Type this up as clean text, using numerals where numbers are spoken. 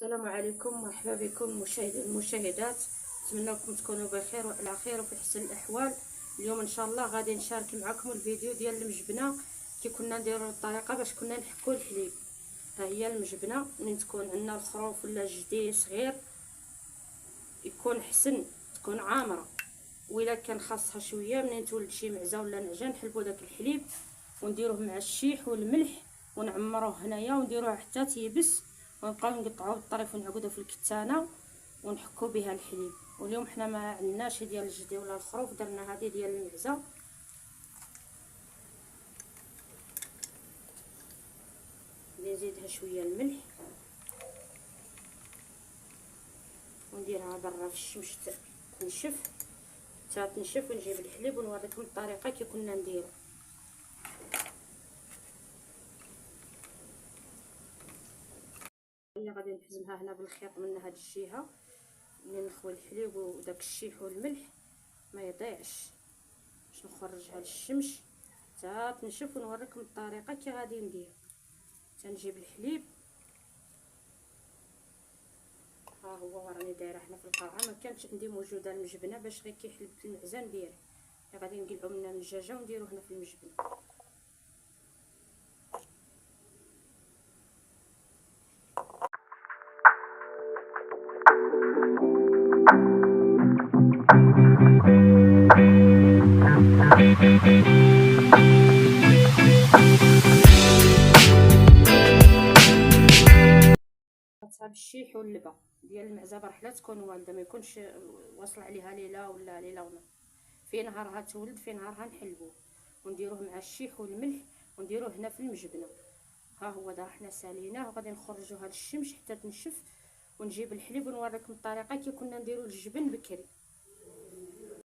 السلام عليكم، مرحبا بكم المشاهدات. نتمنىكم تكونوا بخير وعلى خير وفي احسن الاحوال. اليوم ان شاء الله غادي نشارك معكم الفيديو ديال المجبنه كي كنا نديروا الطريقه باش كنا نحكوا الحليب. ها هي المجبنه من تكون عندنا الخروف ولا جدي صغير يكون حسن تكون عامره، وإلا كان خاصها شويه منين تولد شي معزه ولا نعجه نحلبوا داك الحليب ونديروه مع الشيح والملح ونعمروه هنايا ونديروه حتى تيبس، ونبقاو نقطعوه بالطريف ونعقدوه في الكتانه ونحكو بها الحليب. واليوم حنا ما عندناش ديال الجدي ولا الخروف، درنا هذه ديال المعزه. نزيدها شويه الملح ونديرها برا في الشمس تنشف حتى تنشف، ونجيب الحليب ونوريكم الطريقه كي كنا نديرو. هي غادي نحزمها هنا بالخيط من هاد الجهه ملي نخوي الحليب وداك الشيح والملح ما يضيعش، باش نخرجها للشمس حتى تنشف ونوريكم الطريقه كي غادي ندير. تنجيب الحليب، ها هو راني دايره هنا في القرعه، ما كانتش عندي موجوده المجبنه باش غير كي حلبت المعزان ديالي، غادي نقلعو منها من الدجاجه ونديرو هنا في المجبنه. بالشيح واللبه ديال المعزه برحله تكون والده، ما يكونش واصل عليها ليله ولا ليله ونص، في نهارها تولد في نهارها نحلبوه ونديروه مع الشيح والملح ونديروه هنا في المجبنه. ها هو دابا حنا ساليناه وغادي نخرجوها للشمس حتى تنشف، ونجيب الحليب ونوريكم الطريقه كي كنا نديرو الجبن بكري.